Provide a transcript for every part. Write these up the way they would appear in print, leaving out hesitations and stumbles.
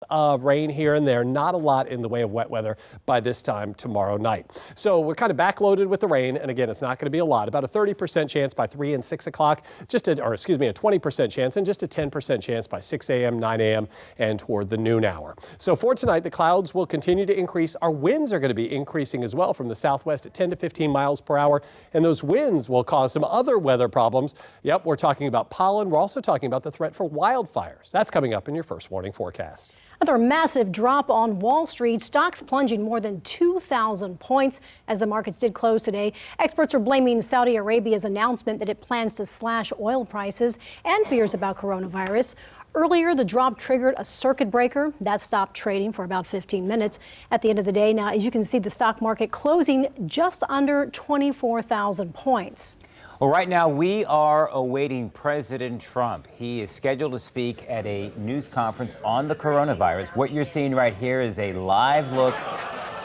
of rain here and there, not a lot in the way of wet weather by this time tomorrow night. So we're kind of backloaded with the rain, and again, it's not going to be a lot. About a 30% chance by 3 and 6 o'clock, a 20% chance, and just a 10% chance by 6 a.m., 9 a.m., and toward the noon hour. So for tonight, the clouds will continue to increase. Our winds are going to be increasing as well from the southwest at 10 to 15 miles per hour, and those winds will cause some other weather problems. Yep, we're talking about pollen. We're also talking about the threat for wildfires. That's coming up in your first warning forecast. Another massive drop on Wall Street. Stocks plunging more than 2,000 points as the markets did close today. Experts are blaming Saudi Arabia's announcement that it plans to slash oil prices and fears about coronavirus. Earlier, the drop triggered a circuit breaker that stopped trading for about 15 minutes at the end of the day. Now, as you can see, the stock market closing just under 24,000 points. Well, right now we are awaiting President Trump. He is scheduled to speak at a news conference on the coronavirus. What you're seeing right here is a live look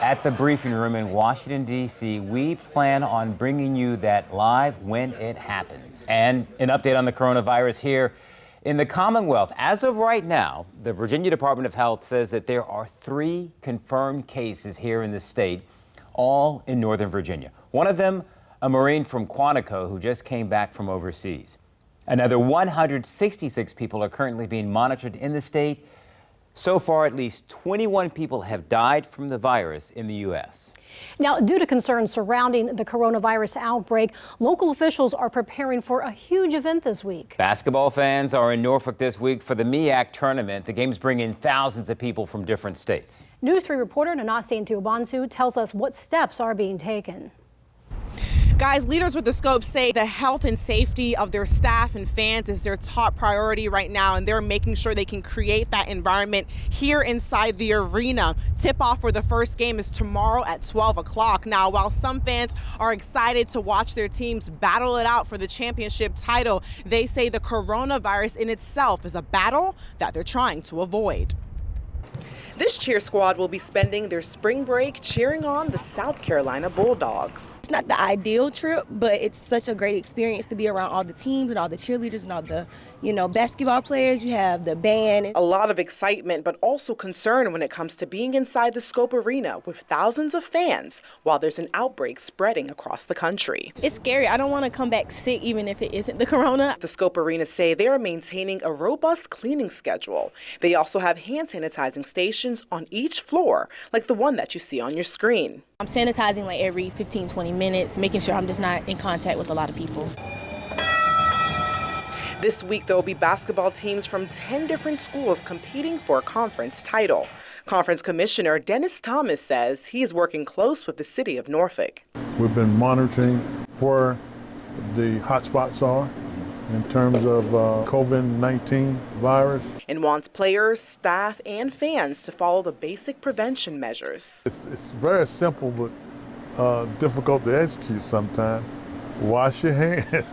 at the briefing room in Washington, D.C. We plan on bringing you that live when it happens. And an update on the coronavirus here in the Commonwealth. As of right now, the Virginia Department of Health says that there are 3 confirmed cases here in the state, all in Northern Virginia. One of them, a Marine from Quantico who just came back from overseas. Another 166 people are currently being monitored in the state. So far, at least 21 people have died from the virus in the U.S. Now, due to concerns surrounding the coronavirus outbreak, local officials are preparing for a huge event this week. Basketball fans are in Norfolk this week for the MEAC tournament. The games bring in thousands of people from different states. News 3 reporter Nanasi Ntubansu tells us what steps are being taken. Guys, leaders with the scope say the health and safety of their staff and fans is their top priority right now, and they're making sure they can create that environment here inside the arena. Tip-off for the first game is tomorrow at 12 o'clock. Now, while some fans are excited to watch their teams battle it out for the championship title, they say the coronavirus in itself is a battle that they're trying to avoid. This cheer squad will be spending their spring break cheering on the South Carolina Bulldogs. It's not the ideal trip, but it's such a great experience to be around all the teams and all the cheerleaders and all the, basketball players. You have the band. A lot of excitement, but also concern when it comes to being inside the Scope Arena with thousands of fans while there's an outbreak spreading across the country. It's scary. I don't want to come back sick even if it isn't the corona. The Scope Arena say they are maintaining a robust cleaning schedule. They also have hand sanitizing stations on each floor, like the one that you see on your screen. I'm sanitizing like every 15-20 minutes, making sure I'm just not in contact with a lot of people. This week, there will be basketball teams from 10 different schools competing for a conference title. Conference Commissioner Dennis Thomas says he is working close with the city of Norfolk. We've been monitoring where the hotspots are in terms of COVID-19 virus. And wants players, staff, and fans to follow the basic prevention measures. It's very simple, but difficult to execute sometimes. Wash your hands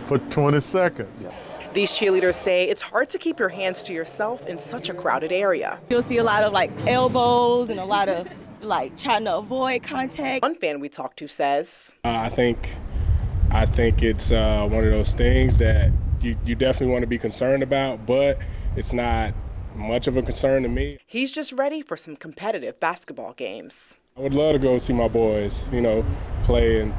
for 20 seconds. These cheerleaders say it's hard to keep your hands to yourself in such a crowded area. You'll see a lot of elbows and a lot of trying to avoid contact. One fan we talked to says, I think it's one of those things that you definitely want to be concerned about, but it's not much of a concern to me. He's just ready for some competitive basketball games. I would love to go see my boys, play and,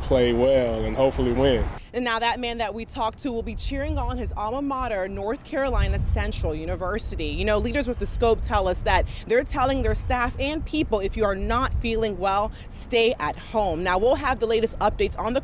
play well and hopefully win. And now that man that we talked to will be cheering on his alma mater, North Carolina Central University. Leaders with the scope tell us that they're telling their staff and people, if you are not feeling well, stay at home. Now, we'll have the latest updates on the